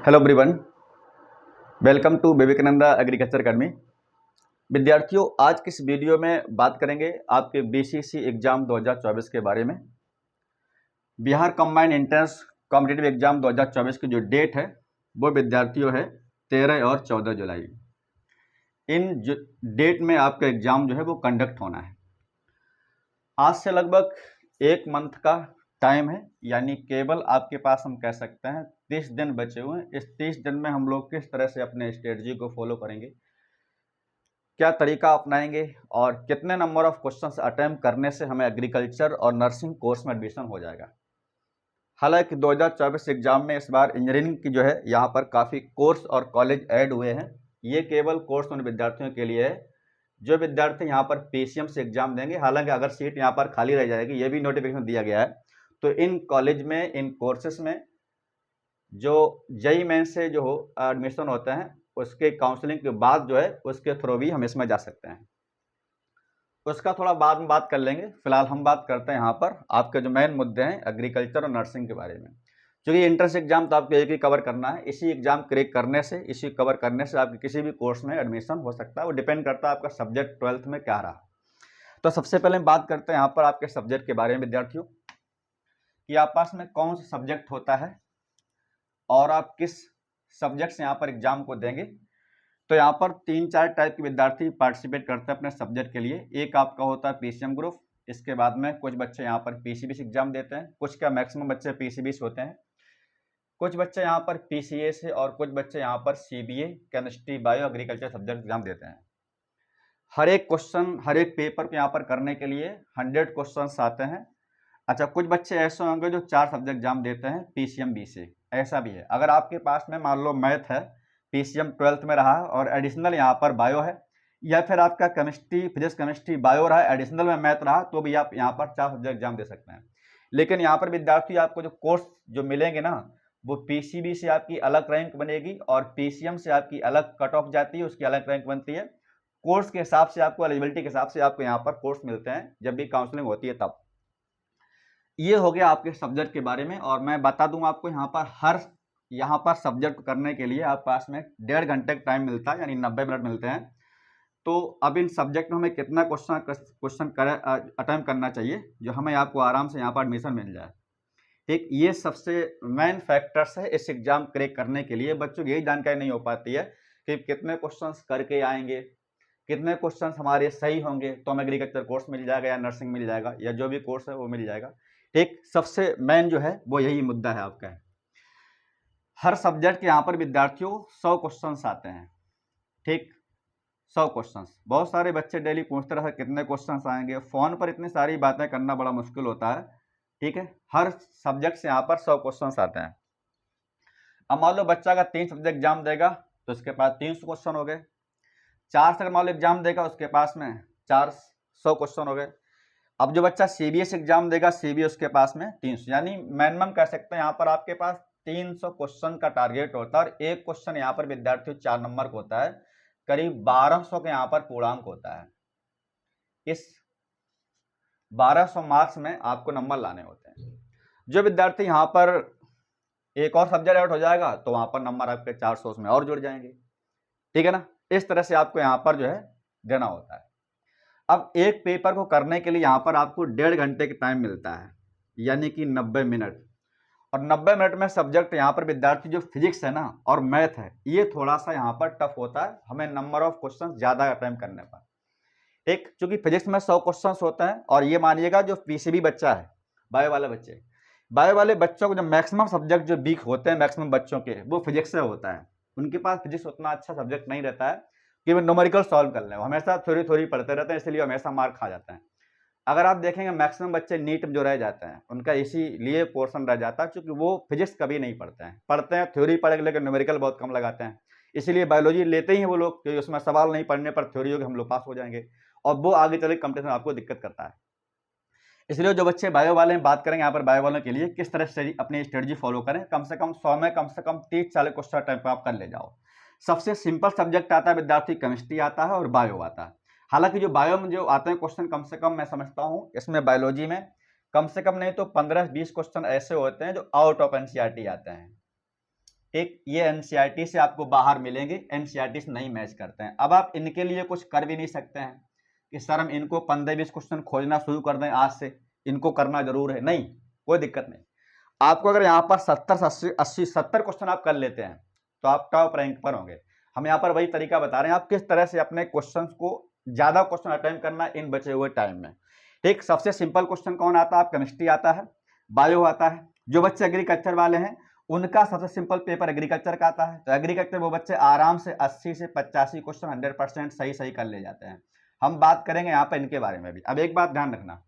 Hello everyone, welcome to Vivekananda agriculture academy. विद्यार्थियों, आज की इस वीडियो में बात करेंगे आपके बीसीसी एग्जाम 2024 के बारे में। Bihar combined entrance competitive exam 2024 की जो डेट है वो विद्यार्थियों है 13 और 14 जुलाई। इन डेट में आपका एग्जाम जो है वो कंडक्ट होना है। आज से लगभग एक मंथ का टाइम है, यानी केवल आपके पास हम कह सकते हैं 30 दिन बचे हुए हैं। इस 30 दिन में हम लोग किस तरह से अपने स्ट्रेटजी को फॉलो करेंगे, क्या तरीका अपनाएंगे और कितने नंबर ऑफ क्वेश्चंस अटेम्प्ट करने से हमें एग्रीकल्चर और नर्सिंग कोर्स में एडमिशन हो जाएगा। हालांकि 2024 एग्जाम में इस बार इंजीनियरिंग की जो है यहाँ पर काफ़ी कोर्स और कॉलेज ऐड हुए हैं। ये केवल कोर्स उन विद्यार्थियों के लिए है जो विद्यार्थी यहाँ पर पीसीएम से एग्जाम देंगे। हालांकि अगर सीट यहाँ पर खाली रह जाएगी, ये भी नोटिफिकेशन दिया गया है, तो इन कॉलेज में, इन कोर्सेस में जो जेईई मेन से जो एडमिशन होते हैं उसके काउंसलिंग के बाद जो है उसके थ्रू भी हम इसमें जा सकते हैं। उसका थोड़ा बाद में बात कर लेंगे। फिलहाल हम बात करते हैं यहाँ पर आपके जो मेन मुद्दे हैं एग्रीकल्चर और नर्सिंग के बारे में। क्योंकि एंट्रेंस एग्जाम तो आपको एक ही कवर करना है, इसी एग्जाम क्रैक करने से, इसी कवर करने से आपके किसी भी कोर्स में एडमिशन हो सकता है। वो डिपेंड करता है आपका सब्जेक्ट 12th में क्या रहा। तो सबसे पहले हम बात करते हैं यहाँ पर आपके सब्जेक्ट के बारे में विद्यार्थियों, कि आप पास में कौन सा सब्जेक्ट होता है और आप किस सब्जेक्ट से यहाँ पर एग्जाम को देंगे। तो यहाँ पर 3-4 टाइप के विद्यार्थी पार्टिसिपेट करते हैं अपने सब्जेक्ट के लिए। एक आपका होता है पीसीएम ग्रुप, इसके बाद में कुछ बच्चे यहाँ पर पीसीबी एग्जाम देते हैं, कुछ क्या मैक्सिमम बच्चे पीसीबी होते हैं, कुछ बच्चे यहाँ पर पीसीए से और कुछ बच्चे यहाँ पर CBA chemistry bio agriculture subject exam देते हैं। हर एक क्वेश्चन, हर एक पेपर को यहाँ पर करने के लिए 100 क्वेश्चन आते हैं। अच्छा, कुछ बच्चे ऐसे होंगे जो 4 सब्जेक्ट एग्जाम देते हैं पीसीएम बी से, ऐसा भी है। अगर आपके पास में मान लो मैथ है, पीसीएम 12th में रहा और एडिशनल यहाँ पर बायो है, या फिर आपका केमिस्ट्री, फिजिक्स केमिस्ट्री बायो रहा, एडिशनल में मैथ रहा, तो भी आप यहाँ पर 4 सब्जेक्ट एग्जाम दे सकते हैं। लेकिन यहाँ पर विद्यार्थी आपको जो कोर्स जो मिलेंगे ना, वो पीसीबी से आपकी अलग रैंक बनेगी और पीसीएम से आपकी अलग कट ऑफ जाती है, उसकी अलग रैंक बनती है। कोर्स के हिसाब से आपको, एलिजिबिलिटी के हिसाब से आपको यहाँ पर कोर्स मिलते हैं जब भी काउंसलिंग होती है तब। ये हो गया आपके सब्जेक्ट के बारे में। और मैं बता दूं आपको, यहाँ पर सब्जेक्ट करने के लिए आप पास में 1.5 घंटे का टाइम मिलता है, यानी 90 मिनट मिलते हैं। तो अब इन सब्जेक्ट में हमें कितना क्वेश्चन अटेम्प्ट करना चाहिए जो हमें आपको आराम से यहाँ पर एडमिशन मिल जाए। ठीक, ये सबसे मेन फैक्टर्स है इस एग्जाम क्रैक करने के लिए। बच्चों की यही जानकारी नहीं हो पाती है कि कितने क्वेश्चंस करके आएंगे, कितने क्वेश्चंस हमारे सही होंगे तो हमें एग्रीकल्चर कोर्स मिल जाएगा या नर्सिंग मिल जाएगा या जो भी कोर्स है वो मिल जाएगा। ठीक, सबसे मेन जो है वो यही मुद्दा है आपका है। हर सब्जेक्ट के यहाँ पर विद्यार्थियों 100 क्वेश्चंस आते हैं। ठीक, 100 क्वेश्चंस। बहुत सारे बच्चे डेली पूछते रहते कितने क्वेश्चंस आएंगे। फोन पर इतनी सारी बातें करना बड़ा मुश्किल होता है। ठीक है, हर सब्जेक्ट से यहाँ पर 100 क्वेश्चंस आते हैं। अब मान लो बच्चा का 3 सब्जेक्ट एग्जाम देगा तो उसके पास 300 क्वेश्चन हो गए। 4 से मान लो एग्जाम देगा, उसके पास में 400 क्वेश्चन हो गए। अब जो बच्चा सीबीएस एग्जाम देगा, सीबीएस के पास में 300, यानी मिनिमम कह सकते हैं यहाँ पर आपके पास 300 क्वेश्चन का टारगेट होता है। और एक क्वेश्चन यहाँ पर विद्यार्थियों 4 नंबर का होता है, करीब 1200 के यहाँ पर पूर्णांक होता है। इस 1200 मार्क्स में आपको नंबर लाने होते हैं। जो विद्यार्थी यहाँ पर एक और सब्जेक्ट ऐड हो जाएगा तो वहां पर नंबर आपके 400 में और जुड़ जाएंगे। ठीक है ना, इस तरह से आपको यहाँ पर जो है देना होता है। अब एक पेपर को करने के लिए यहाँ पर आपको 1.5 घंटे का टाइम मिलता है, यानी कि 90 मिनट। और 90 मिनट में सब्जेक्ट यहाँ पर विद्यार्थी जो फिजिक्स है ना और मैथ है, ये थोड़ा सा यहाँ पर टफ होता है, हमें नंबर ऑफ क्वेश्चन ज्यादा अटेम्प्ट करने पर। ठीक, क्योंकि फिजिक्स में 100 क्वेश्चन होते हैं। और ये मानिएगा जो पीसीबी बच्चा है, बायो वाले बच्चों को जो मैक्सिमम सब्जेक्ट जो वीक होते हैं मैक्सिमम बच्चों के, वो फिजिक्स से होता है। उनके पास फिजिक्स उतना अच्छा सब्जेक्ट नहीं रहता है कि वो न्यूमेरिकल सॉल्व कर लें, वो हमेशा थ्योरी पढ़ते रहते हैं, इसलिए हमेशा मार्क खा जाते हैं। अगर आप देखेंगे मैक्सिमम बच्चे नीट में जो रह जाते हैं उनका इसीलिए पोर्शन रह जाता है क्योंकि वो फिजिक्स कभी नहीं पढ़ते हैं थ्योरी पढ़ेंगे लेकिन न्यूमेरिकल बहुत कम लगाते हैं। इसीलिए बायोलॉजी लेते ही हैं वो लोग, क्योंकि उसमें सवाल नहीं पढ़ने पर थ्योरी होगी हम लोग पास हो जाएंगे, और वो आगे चले कंपटीशन आपको दिक्कत करता है। इसलिए जो बच्चे बायो वाले हैं, बात करेंगे यहाँ पर बायो वालों के लिए किस तरह से अपनी स्ट्रेटजी फॉलो करें। कम से कम 100 में कम से कम 30-40 क्वेश्चन टाइप पर आप कर ले जाओ। सबसे सिंपल सब्जेक्ट आता है विद्यार्थी, केमिस्ट्री आता है और बायो आता है। हालांकि जो बायो में जो आते हैं क्वेश्चन, कम से कम मैं समझता हूँ इसमें बायोलॉजी में कम से कम नहीं तो 15-20 क्वेश्चन ऐसे होते हैं जो आउट ऑफ एनसीईआरटी आते हैं। ठीक, ये एनसीईआरटी से आपको बाहर मिलेंगे, एनसीईआरटी से नहीं मैच करते हैं। अब आप इनके लिए कुछ कर भी नहीं सकते हैं कि सर हम इनको 15-20 क्वेश्चन खोजना शुरू कर दें आज से, इनको करना जरूर है, नहीं, कोई दिक्कत नहीं। आपको अगर यहाँ पर 70 क्वेश्चन आप कर लेते हैं तो आप टॉप रैंक पर होंगे। हम यहाँ पर वही तरीका बता रहे हैं आप किस तरह से अपने क्वेश्चन को ज्यादा क्वेश्चन अटेम्प्ट करना इन बचे हुए टाइम में। ठीक, सबसे सिंपल क्वेश्चन कौन आता है? आप केमिस्ट्री आता है, बायो आता है। जो बच्चे एग्रीकल्चर वाले हैं उनका सबसे सिंपल पेपर एग्रीकल्चर का आता है, तो एग्रीकल्चर वो बच्चे आराम से 80 से 85 क्वेश्चन 100% सही सही कर ले जाते हैं। हम बात करेंगे यहाँ पर इनके बारे में भी। अब एक बात ध्यान रखना,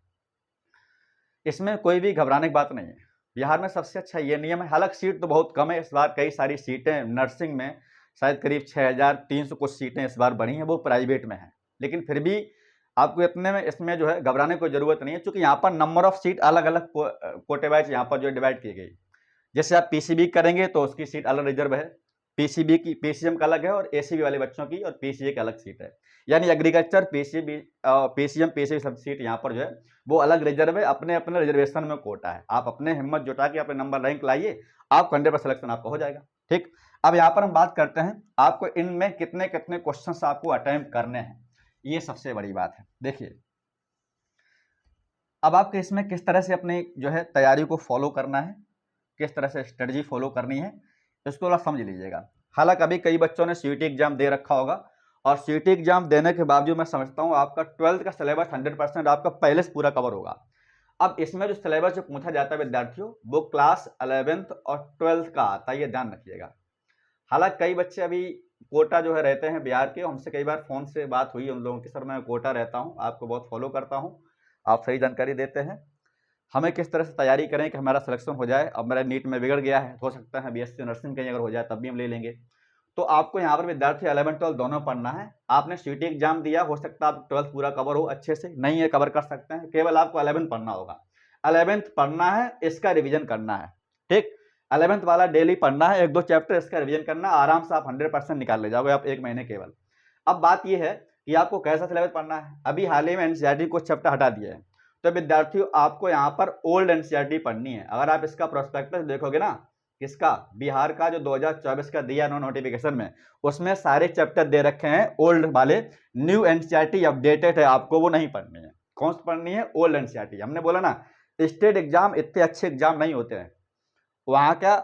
इसमें कोई भी घबराने की बात नहीं है। बिहार में सबसे अच्छा ये नियम है, हालांकि सीट तो बहुत कम है इस बार, कई सारी सीटें नर्सिंग में शायद करीब 6300 कुछ सीटें इस बार बढ़ी हैं, वो प्राइवेट में है, लेकिन फिर भी आपको इतने में इसमें जो है घबराने की जरूरत नहीं है, क्योंकि यहाँ पर नंबर ऑफ सीट अलग अलग कोटे वाइज यहाँ पर जो डिवाइड की गई। जैसे आप पीसीबी करेंगे तो उसकी सीट अलग रिजर्व है, पीसीबी की पीसीएम का अलग है, और एसीबी वाले बच्चों की और पीसीए की अलग सीट है। यानी एग्रीकल्चर पीसीबी पीसीएम पीसीबी सब सीट यहाँ पर जो है वो अलग रिजर्व है, अपने अपने रिजर्वेशन में कोटा है। आप अपने हिम्मत जुटा के अपने नंबर रैंक लाइए, आप 100% सिलेक्शन आपका हो जाएगा। ठीक, अब यहाँ पर हम बात करते हैं आपको इनमें कितने कितने क्वेश्चन आपको अटेम्प्ट करने हैं, ये सबसे बड़ी बात है। देखिए अब आपके इसमें किस तरह से अपनी जो है तैयारी को फॉलो करना है, किस तरह से स्ट्रेटजी फॉलो करनी है, इसको थोड़ा समझ लीजिएगा। हालांकि अभी कई बच्चों ने सीईटी एग्जाम दे रखा होगा, और सीईटी एग्जाम देने के बावजूद मैं समझता हूँ आपका 12th का सिलेबस 100% आपका पहले से पूरा कवर होगा। अब इसमें जो सिलेबस जो पूछा जाता है विद्यार्थियों, वो क्लास 11th और 12th का आता है, ये ध्यान रखिएगा। हालांकि कई बच्चे अभी कोटा जो है रहते हैं बिहार के, हमसे कई बार फोन से बात हुई उन लोगों की, सर मैं कोटा रहता हूँ, आपको बहुत फॉलो करता हूँ, आप सही जानकारी देते हैं, हमें किस तरह से तैयारी करें कि हमारा सिलेक्शन हो जाए। अब मेरा नीट में बिगड़ गया है, हो सकता है बीएससी नर्सिंग कहीं अगर हो जाए तब भी हम ले लेंगे। तो आपको यहाँ पर विद्यार्थी 11-12 दोनों पढ़ना है। आपने सीटी एग्जाम दिया, हो सकता है आप 12th पूरा कवर हो अच्छे से, नहीं है कवर कर सकते हैं, केवल आपको 11th पढ़ना होगा। 11th पढ़ना है, इसका रिविजन करना है। ठीक, 11th वाला डेली पढ़ना है, 1-2 चैप्टर इसका रिविजन करना, आराम से आप 100% निकाल ले जाओगे आप 1 महीने केवल। अब बात यह है कि आपको कैसा सिलेबस पढ़ना है। अभी हाल ही में एनसीईआरटी कुछ चैप्टर हटा दिया है, तो विद्यार्थियों आपको यहाँ पर ओल्ड एनसीईआरटी पढ़नी है। अगर आप इसका प्रोस्पेक्टस देखोगे ना, किसका, बिहार का जो 2024 का दिया नोटिफिकेशन में, उसमें सारे चैप्टर दे रखे हैं ओल्ड वाले। न्यू एनसीईआरटी अपडेटेड है, आपको वो नहीं पढ़नी है। कौन सी पढ़नी है? Old NCERT. हमने बोला ना स्टेट एग्जाम इतने अच्छे एग्जाम नहीं होते हैं, वहाँ का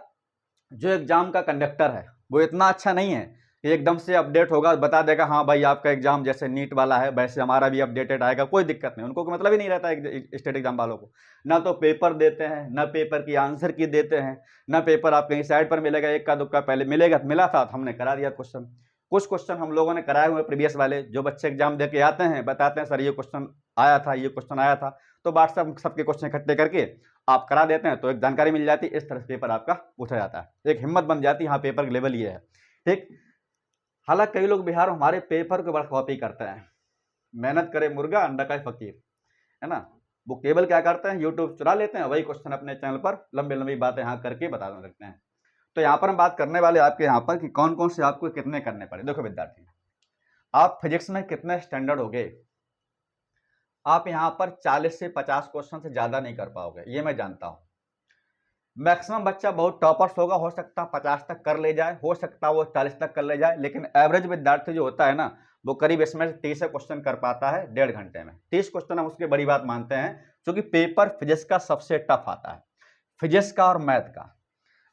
जो एग्जाम का कंडक्टर है वो इतना अच्छा नहीं है कि एकदम से अपडेट होगा, बता देगा हाँ भाई आपका एग्जाम जैसे नीट वाला है वैसे हमारा भी अपडेटेड आएगा, कोई दिक्कत नहीं। उनको मतलब ही नहीं रहता है स्टेट एग्जाम वालों को, ना तो पेपर देते हैं, ना पेपर की आंसर की देते हैं, ना पेपर आप कहीं साइड पर मिलेगा, एक का दुक्का पहले मिलेगा, मिला था तो हमने करा दिया क्वेश्चन। कुछ क्वेश्चन हम लोगों ने कराए हुए प्रीवियस वाले, जो बच्चे एग्जाम दे के आते हैं बताते हैं सर ये क्वेश्चन आया था, ये क्वेश्चन आया था, तो व्हाट्सएप सबके क्वेश्चन इकट्ठे करके आप करा देते हैं, तो एक जानकारी मिल जाती है। इस तरह से पेपर आपका पूछा जाता है, एक हिम्मत बन जाती है, हाँ पेपर का लेवल ये है। ठीक, हालांकि कई लोग बिहार में हमारे पेपर को बड़ा कॉपी करते हैं, मेहनत करे मुर्गा अंडा का फकीर, है ना। वो केवल क्या करते हैं, यूट्यूब चुरा लेते हैं, वही क्वेश्चन अपने चैनल पर लंबी लंबी बातें यहाँ करके बता सकते हैं। तो यहाँ पर हम बात करने वाले आपके यहाँ पर कि कौन कौन से आपको कितने करने पड़े। देखो विद्यार्थी, आप फिजिक्स में कितने स्टैंडर्ड हो गए, आप यहाँ पर 40 से 50 क्वेश्चन से ज्यादा नहीं कर पाओगे, ये मैं जानता हूँ। मैक्सिमम बच्चा बहुत टॉपर्स होगा, हो सकता है 50 तक कर ले जाए, हो सकता है वो 40 तक कर ले जाए, लेकिन एवरेज विद्यार्थी जो होता है ना, वो करीब इसमें 30 क्वेश्चन कर पाता है 1.5 घंटे में। 30 क्वेश्चन हम उसकी बड़ी बात मानते हैं, क्योंकि पेपर फिजिक्स का सबसे टफ आता है, फिजिक्स का और मैथ का।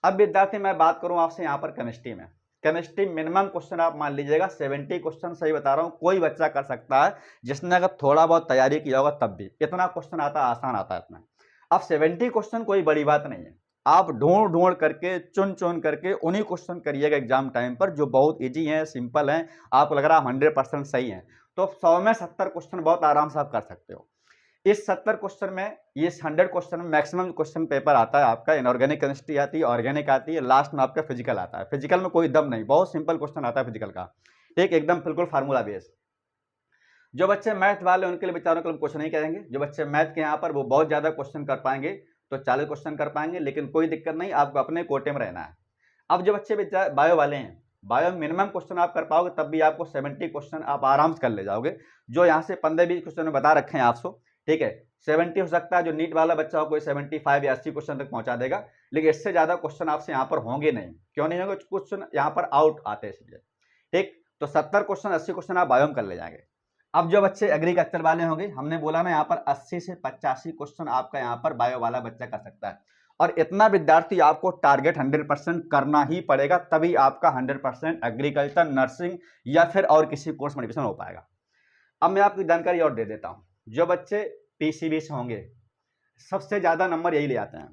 अब विद्यार्थी मैं बात करूं आपसे यहाँ पर केमिस्ट्री में, केमिस्ट्री मिनिमम क्वेश्चन आप मान लीजिएगा 70 क्वेश्चन, सही बता रहा हूँ, कोई बच्चा कर सकता है जिसने अगर थोड़ा बहुत तैयारी किया होगा तब भी इतना क्वेश्चन आता है, आसान आता है इतना। अब 70 क्वेश्चन कोई बड़ी बात नहीं है, आप ढूंढ ढूंढ करके चुन चुन करके उन्हीं क्वेश्चन करिएगा एग्जाम टाइम पर जो बहुत इजी हैं, सिंपल हैं, आपको लग रहा है 100% सही है, तो 100 में 70 क्वेश्चन बहुत आराम से आप कर सकते हो। इस 70 क्वेश्चन में, ये 100 क्वेश्चन में मैक्सिमम क्वेश्चन पेपर आता है आपका, इनऑर्गेनिक केमिस्ट्री आती है, ऑर्गेनिक आती है, लास्ट में आपका फिजिकल आता है। फिजिकल में कोई दम नहीं, बहुत सिंपल क्वेश्चन आता है फिजिकल का, ठीक, एकदम बिल्कुल फार्मूला बेस। जो बच्चे मैथ वाले उनके लिए बेचारों के लिए कुछ नहीं करेंगे, जो बच्चे मैथ के यहाँ पर वो बहुत ज्यादा क्वेश्चन कर पाएंगे, तो 40 क्वेश्चन कर पाएंगे, लेकिन कोई दिक्कत नहीं, आपको अपने कोटे में रहना है। अब जो बच्चे बायो वाले हैं, बायो मिनिमम क्वेश्चन आप कर पाओगे, तब भी आपको 70 क्वेश्चन आप आराम से कर ले जाओगे, जो यहाँ से 15-20 क्वेश्चन में बता रखे हैं आपको, ठीक है। 70 हो सकता है, जो नीट वाला बच्चा हो कोई 75 या 80 क्वेश्चन तक पहुंचा देगा, लेकिन इससे ज़्यादा क्वेश्चन आपसे यहाँ पर होंगे नहीं। क्यों नहीं होंगे? क्वेश्चन यहाँ पर आउट आते हैं इसलिए। ठीक, तो 70 क्वेश्चन 80 क्वेश्चन आप बायो में कर ले जाएंगे। अब जो बच्चे एग्रीकल्चर वाले होंगे, हमने बोला ना यहाँ पर 80 से 85 क्वेश्चन आपका यहाँ पर बायो वाला बच्चा कर सकता है, और इतना विद्यार्थी आपको टारगेट 100% करना ही पड़ेगा, तभी आपका 100% एग्रीकल्चर, नर्सिंग या फिर और किसी कोर्स में एडमिशन हो पाएगा। अब मैं आपकी जानकारी और दे देता हूँ। जो बच्चे पीसीबी से होंगे, सबसे ज़्यादा नंबर यही ले आते हैं।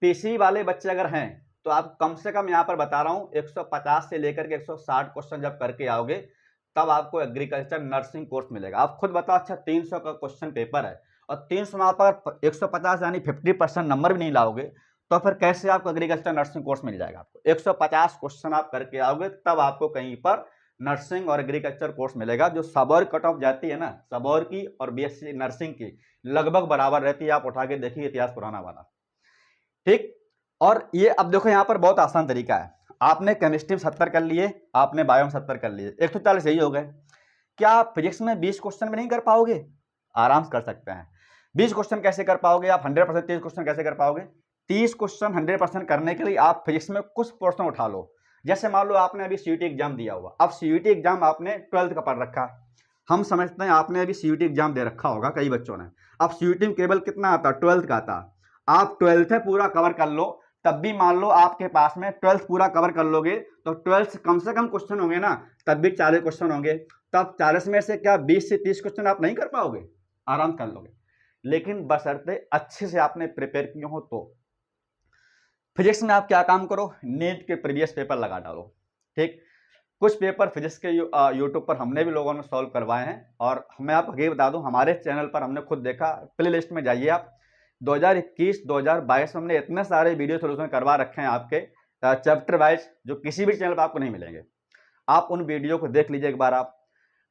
पीसीबी वाले बच्चे अगर हैं तो आप कम से कम यहाँ पर बता रहा हूँ 150 से लेकर के 160 क्वेश्चन जब करके आओगे, तब आपको एग्रीकल्चर नर्सिंग कोर्स मिलेगा। आप खुद बताओ, अच्छा 300 का क्वेश्चन पेपर है और 300 में आप अगर 150 यानी 50% नंबर भी नहीं लाओगे, तो फिर कैसे आपको एग्रीकल्चर नर्सिंग कोर्स मिल जाएगा? आपको 150 क्वेश्चन आप करके आओगे, तब आपको कहीं पर नर्सिंग और एग्रीकल्चर कोर्स मिलेगा। जो सबौर कट ऑफ जाती है ना, सबौर की और बीएससी नर्सिंग की लगभग बराबर रहती है। आप उठा के देखिए इतिहास पुराना वाला। ठीक, और ये अब देखो यहाँ पर बहुत आसान तरीका है। आपने केमिस्ट्री में 70 कर लिए, आपने बायो में 70 कर लिए, 140 यही हो गए। क्या आप फिजिक्स में 20 क्वेश्चन में नहीं कर पाओगे? आराम से कर सकते हैं। 20 क्वेश्चन कैसे कर पाओगे आप? 100% 30 क्वेश्चन कैसे कर पाओगे? 30 क्वेश्चन 100% करने के लिए आप फिजिक्स में कुछ पोर्शन उठा लो। जैसे मान लो आपने अभी सीयूटी एग्जाम दिया हुआ, अब सीयूटी एग्जाम आपने 12th का पढ़ रखा, हम समझते हैं आपने अभी सीयूटी एग्जाम दे रखा होगा कई बच्चों ने। अब सीयूटी में केवल कितना आता? 12th का आता। आप 12th पूरा कवर कर लो, तब भी मान लो आपके पास में 12th पूरा कवर कर लोगे तो 12th से कम क्वेश्चन होंगे ना, तब भी 40 क्वेश्चन होंगे। तब 40 में से क्या 20 से 30 क्वेश्चन आप नहीं कर पाओगे? आराम कर लोगे, लेकिन बशर्ते अच्छे से आपने प्रिपेयर किए हो तो। फिजिक्स में आप क्या काम करो, नीट के प्रीवियस पेपर लगा डालो। ठीक, कुछ पेपर फिजिक्स के यूट्यूब पर हमने भी लोगों ने सॉल्व करवाए हैं, और मैं आपको ये बता दूं, हमारे चैनल पर हमने खुद देखा, प्ले लिस्ट में जाइए आप, 2021 2022 में हमने इतने सारे वीडियो सोल्यूशन करवा रखे हैं आपके चैप्टर वाइज, जो किसी भी चैनल पर आपको नहीं मिलेंगे। आप उन वीडियो को देख लीजिए एक बार। आप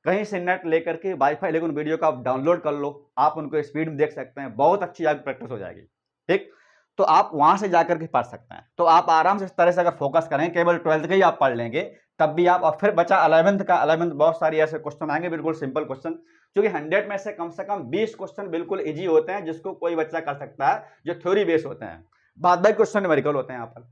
कहीं से नेट लेकर के, वाईफाई लेकर उन वीडियो को आप डाउनलोड कर लो, आप उनको स्पीड में देख सकते हैं, बहुत अच्छी आपकी प्रैक्टिस हो जाएगी। ठीक, तो आप वहां से जाकर के पढ़ सकते हैं। तो आप आराम से इस तरह से अगर फोकस करें, केवल 12th का ही आप पढ़ लेंगे, तब भी आप, और फिर बचा 11th का। 11th बहुत सारी ऐसे क्वेश्चन आएंगे, बिल्कुल सिंपल क्वेश्चन, क्योंकि 100 में से कम 20 क्वेश्चन बिल्कुल इजी होते हैं, जिसको कोई बच्चा कर सकता है, जो थ्योरी बेस्ड होते हैं। बाद बाकी क्वेश्चन न्यूमेरिकल होते हैं। यहाँ पर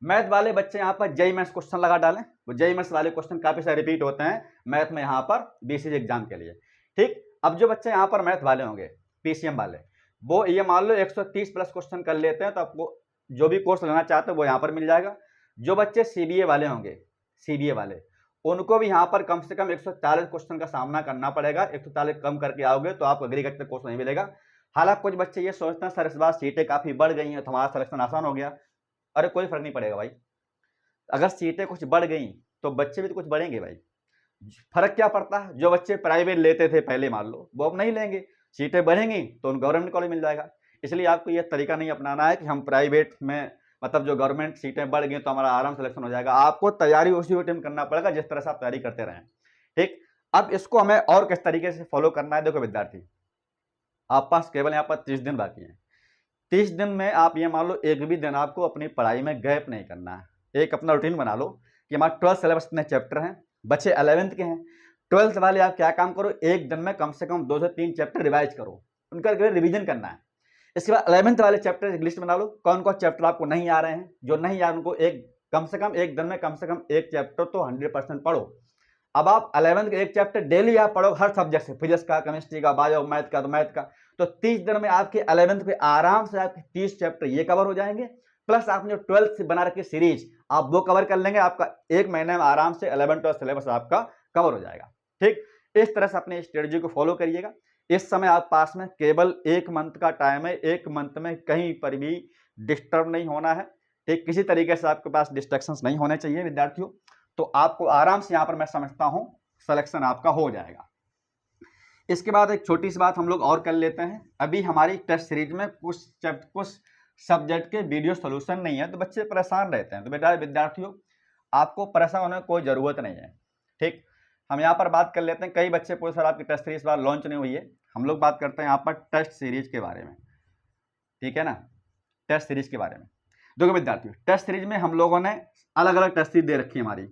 मैथ वाले बच्चे यहाँ पर जेईई मैथ्स क्वेश्चन लगा डालें, वो जेईई मैथ्स वाले क्वेश्चन काफी सारे रिपीट होते हैं मैथ में यहाँ पर बीसीसी एग्जाम के लिए। ठीक, अब जो बच्चे यहाँ पर मैथ वाले होंगे, पीसीएम वाले, वो ये मान लो 130 प्लस क्वेश्चन कर लेते हैं, तो आपको जो भी कोर्स लेना चाहते हैं वो यहाँ पर मिल जाएगा। जो बच्चे सीबीए वाले होंगे, सीबीए वाले, उनको भी यहाँ पर कम से कम 140 क्वेश्चन का सामना करना पड़ेगा। 140 कम करके आओगे तो आपको एग्रीकल्चर कोर्स नहीं मिलेगा। हालांकि कुछ बच्चे ये सोचते हैं सर इस बार सीटें काफी बढ़ गई हैं तो हमारा सिलेक्शन आसान हो गया। अरे कोई फर्क नहीं पड़ेगा भाई, अगर सीटें कुछ बढ़ गई तो बच्चे भी तो कुछ बढ़ेंगे भाई। फर्क क्या पड़ता है? जो बच्चे प्राइवेट लेते थे पहले, मान लो वो अब नहीं लेंगे, सीटें बढ़ेंगी तो उन गवर्नमेंट कॉलेज मिल जाएगा। इसलिए आपको यह तरीका नहीं अपनाना है कि हम प्राइवेट में, मतलब जो गवर्नमेंट सीटें बढ़ गई तो हमारा आराम सिलेक्शन हो जाएगा। आपको तैयारी उसी टाइम करना पड़ेगा जिस तरह से आप तैयारी करते रहें। ठीक, अब इसको हमें और किस तरीके से फॉलो करना है? देखो विद्यार्थी, आप पास केवल यहाँ पर 30 दिन बाकी हैं। 30 दिन में आप ये मान लो एक भी दिन आपको अपनी पढ़ाई में गैप नहीं करना है। एक अपना रूटीन बना लो कि हमारा 12th सिलेबस इतने चैप्टर हैं, बच्चे 11th के हैं, 12th वाले आप क्या काम करो, एक दिन में कम से कम 2 से 3 चैप्टर रिवाइज करो, उनका रिवीजन करना है। इसके बाद 11th वाले चैप्टर की लिस्ट बना लो, कौन कौन चैप्टर आपको नहीं आ रहे हैं, जो नहीं आ रहे उनको कम से कम एक दिन में कम से कम एक चैप्टर तो 100% पढ़ो। अब आप 11th का एक चैप्टर डेली आप पढ़ो, हर सब्जेक्ट से, फिजिक्स का, केमिस्ट्री का, बायो, मैथ का, तो मैथ का, तो 30 दिन में आपके 11th पे आराम से आपके 30 चैप्टर ये कवर हो जाएंगे। प्लस आपने जो 12th से बना रखी सीरीज आप वो कवर कर लेंगे, आपका एक महीने में आराम से 11 12 सिलेबस आपका कवर हो जाएगा। ठीक, इस तरह से अपने स्ट्रेटजी को फॉलो करिएगा। इस समय आप पास में केवल 1 मंथ का टाइम है, 1 मंथ में कहीं पर भी डिस्टर्ब नहीं होना है। ठीक, किसी तरीके से आपके पास डिस्ट्रैक्शंस नहीं होने चाहिए विद्यार्थियों, तो आपको आराम से यहाँ पर मैं समझता हूँ सिलेक्शन आपका हो जाएगा। इसके बाद एक छोटी सी बात हम लोग और कर लेते हैं। अभी हमारी टेस्ट सीरीज में कुछ सब्जेक्ट के वीडियो सोल्यूशन नहीं है, तो बच्चे परेशान रहते हैं। तो बेटा विद्यार्थियों, आपको परेशान होने की कोई ज़रूरत नहीं है। ठीक, हम यहाँ पर बात कर लेते हैं। कई बच्चे पूछे सर आपकी टेस्ट सीरीज बार लॉन्च नहीं हुई है। हम लोग बात करते हैं यहाँ पर टेस्ट सीरीज के बारे में, ठीक है ना, टेस्ट सीरीज के बारे में। देखो विद्यार्थियों, टेस्ट सीरीज में हम लोगों ने अलग अलग टेस्ट सीरीज दे रखी है हमारी,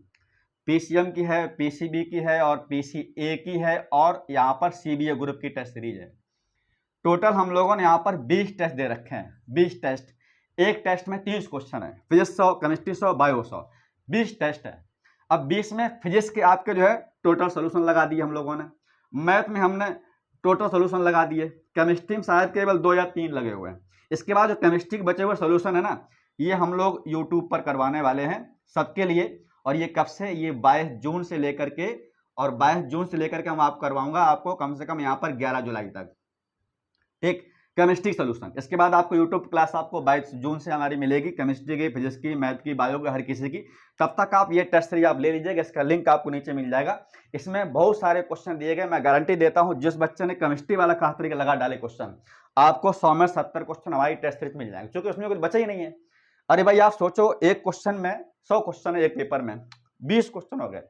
पीसीएम की है, पीसीबी की है और पीसीए की है, और यहाँ पर सीबीए ग्रुप की टेस्ट सीरीज है। टोटल हम लोगों ने यहाँ पर 20 टेस्ट दे रखे हैं, 20 टेस्ट। एक टेस्ट में 30 क्वेश्चन है, फिजिक्स 100, केमिस्ट्री 100, बायो 100, 20 टेस्ट है। अब 20 में फिजिक्स के आपके जो है टोटल सोल्यूशन लगा दिए हम लोगों ने, मैथ में हमने टोटल सोल्यूशन लगा दिए, केमिस्ट्री में शायद केवल 2 या 3 लगे हुए हैं। इसके बाद जो केमिस्ट्री के बचे हुए सोल्यूशन है ना, ये हम लोग यूट्यूब पर करवाने वाले हैं सबके लिए। और ये कब से, ये 22 जून से लेकर के, और 22 जून से लेकर के हम आप करवाऊंगा आपको कम से कम यहाँ पर 11 जुलाई तक, ठीक, केमिस्ट्री सोल्यूशन। इसके बाद आपको यूट्यूब क्लास आपको 22 जून से हमारी मिलेगी, केमिस्ट्री की, फिजिक्स की, मैथ की, बायो की, हर किसी की। तब तक आप ये टेस्ट सीरीज आप ले लीजिएगा, इसका लिंक आपको नीचे मिल जाएगा। इसमें बहुत सारे क्वेश्चन दिए गए, मैं गारंटी देता हूं जिस बच्चे ने केमिस्ट्री वाला खास तरीके लगा डाले क्वेश्चन, आपको 100 में 70 क्वेश्चन हमारी टेस्ट सीरीज मिल जाएंगे, क्योंकि उसमें कुछ बचा ही नहीं है। अरे भाई आप सोचो, एक क्वेश्चन में 100 क्वेश्चन है, एक पेपर में 20 क्वेश्चन हो गए,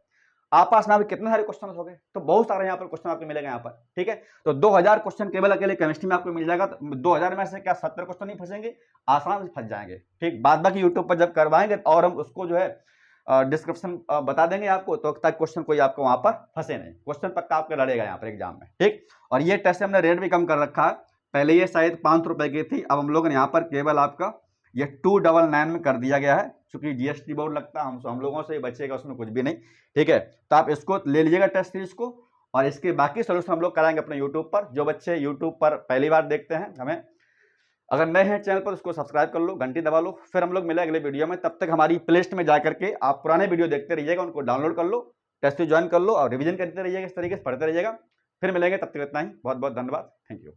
आपस में अभी कितने सारे क्वेश्चन हो गए, तो बहुत सारे यहाँ पर क्वेश्चन आपको मिलेगा यहाँ पर, ठीक है। तो 2000 क्वेश्चन केवल अकेले केमिस्ट्री में आपको मिल जाएगा। तो 2000 में से क्या 70 क्वेश्चन नहीं फंसेंगे, आसान से फंस जाएंगे, ठीक। बाद बाकी यूट्यूब पर जब करवाएंगे और हम उसको जो है डिस्क्रिप्शन बता देंगे आपको, तो तक क्वेश्चन कोई आपको वहां पर फंसे नहीं, क्वेश्चन पक्का आपके लड़ेगा यहाँ पर एग्जाम में, ठीक। और ये टेस्ट हमने रेट भी कम कर रखा है, पहले ये शायद 500 रुपए की थी, अब हम लोगों ने यहाँ पर केवल आपका ये 299 में कर दिया गया है, क्योंकि जीएसटी बोर्ड लगता है हम लोगों से ही बचेगा, उसमें कुछ भी नहीं, ठीक है। तो आप इसको ले लीजिएगा टेस्ट सीरीज को, और इसके बाकी सोल्यूशन हम लोग कराएंगे अपने यूट्यूब पर। जो बच्चे यूट्यूब पर पहली बार देखते हैं हमें, अगर नए हैं चैनल पर, उसको सब्सक्राइब कर लो, घंटी दबा लो। फिर हम लोग मिले अगले वीडियो में, तब तक हमारी प्लेलिस्ट में जा करके आप पुराने वीडियो देखते रहिएगा, उनको डाउनलोड कर लो, टेस्ट ज्वाइन कर लो और रिवीजन करते रहिएगा, इस तरीके से पढ़ते रहिएगा। फिर मिलेंगे, तब तक इतना ही, बहुत बहुत धन्यवाद, थैंक यू।